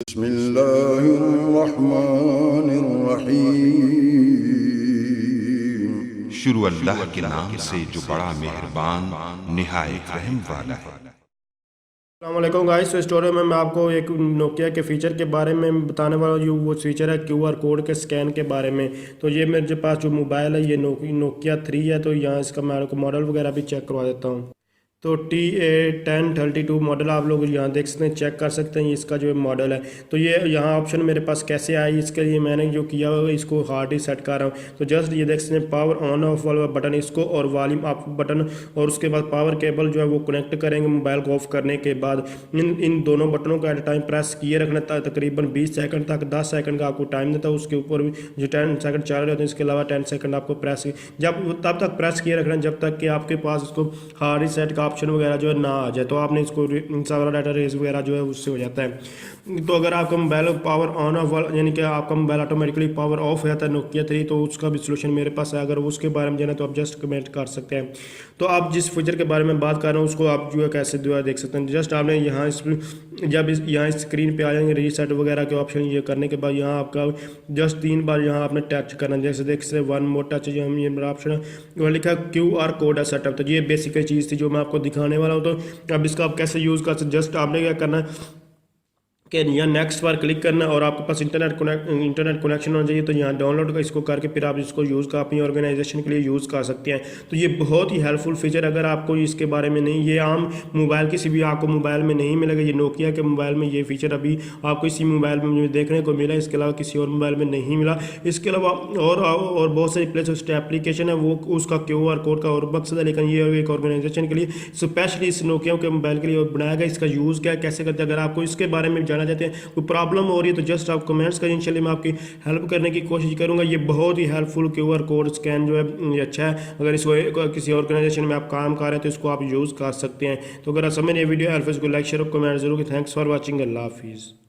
बिस्मिल्लाहिर्रहमानिर्रहीम। शुरू अल्लाह के नाम से जो बड़ा मेहरबान निहायत रहम वाला है। अस्सलाम गाइस। तो स्टोरी में मैं आपको एक नोकिया के फ़ीचर के बारे में बताने वाला हूँ। वो फीचर है क्यूआर कोड के स्कैन के बारे में। तो ये मेरे पास जो मोबाइल है ये नोकिया 3 है। तो यहाँ इसका मैं आपको मॉडल वगैरह भी चेक करवा देता हूँ। तो TA1032 मॉडल आप लोग यहाँ देख सकते हैं, चेक कर सकते हैं इसका जो मॉडल है। तो ये यहाँ ऑप्शन मेरे पास कैसे आई, इसके लिए मैंने जो किया हुआ इसको हार्ड ही सेट कर रहा हूँ। तो जस्ट ये देख सकते हैं पावर ऑन ऑफ वाला बटन इसको और वॉल्यूम अप बटन, और उसके बाद पावर केबल जो है वो कनेक्ट करेंगे मोबाइल को ऑफ करने के बाद। इन दोनों बटनों को एट टाइम प्रेस किए रखना तकरीबन 20 सेकंड तक। 10 सेकंड का आपको टाइम देता है, उसके ऊपर भी जो 10 सेकंड चल रहे होते हैं इसके अलावा 10 सेकंड आपको प्रेस तब तक प्रेस किए रखना जब तक कि आपके पास इसको हार्ड रीसेट का ऑप्शन वगैरह जो है ना आ जाए। तो आपने इसको सारा डाटा रेज वगैरह जो है उससे हो जाता है। तो अगर आपका मोबाइल पावर ऑन ऑफ यानी कि आपका मोबाइल ऑटोमेटिकली पावर ऑफ हो जाता है नोकिया 3, तो उसका भी सोल्यूशन मेरे पास है। अगर उसके बारे में जाना तो आप जस्ट कमेंट कर सकते हैं। तो आप जिस फीचर के बारे में बात कर रहे हैं उसको आप जो है कैसे जो है देख सकते हैं। जस्ट आपने यहाँ यहाँ स्क्रीन पे आ जाएंगे रीसेट वगैरह के ऑप्शन। ये करने के बाद यहाँ आपका जस्ट 3 बार यहाँ आपने टच करना, जैसे देख सकते वन मोर टच ये मेरा ऑप्शन है, वो लिखा QR कोड है सेटअप। तो ये बेसिक चीज़ थी जो मैं आपको दिखाने वाला हूँ। तो अब इसका आप कैसे यूज़ कर सकते, जस्ट आपने क्या करना है कि यहाँ नेक्स्ट पर क्लिक करना है और आपके पास इंटरनेट कनेक्शन होना चाहिए। तो यहाँ डाउनलोड का इसको करके फिर आप इसको यूज़ का अपनी ऑर्गेनाइजेशन के लिए यूज़ कर सकते हैं। तो ये बहुत ही हेल्पफुल फीचर, अगर आपको इसके बारे में नहीं, ये आम मोबाइल किसी भी आपको मोबाइल में नहीं मिलेगा। ये नोकिया के मोबाइल में ये फीचर अभी आपको इसी मोबाइल में मुझे देखने को मिला, इसके अलावा किसी और मोबाइल में नहीं मिला। इसके अलावा और बहुत सारी प्ले स्टोर एप्लीकेशन है वो उसका QR कोड का और मकसद है, लेकिन ये एक ऑर्गेनाइजेशन के लिए स्पेशली इस नोकिया के मोबाइल के लिए बनाया गया। इसका यूज़ क्या कैसे करते हैं, अगर आपको इसके बारे में चाहते हैं, कोई प्रॉब्लम हो रही है तो जस्ट आप कमेंट्स करें, इंशाल्लाह मैं आपकी हेल्प करने की कोशिश करूंगा। ये बहुत ही हेल्पफुल QR कोड स्कैन जो है ये अच्छा है। अगर इसको किसी ऑर्गेनाइजेशन में आप काम कर रहे हैं तो इसको आप यूज़ कर सकते हैं। तो अगर समझ ये वीडियो हेल्प है इसको लाइक शेयर और कमेंट जरूर। Thanks for watching. अल्लाह हाफिज़।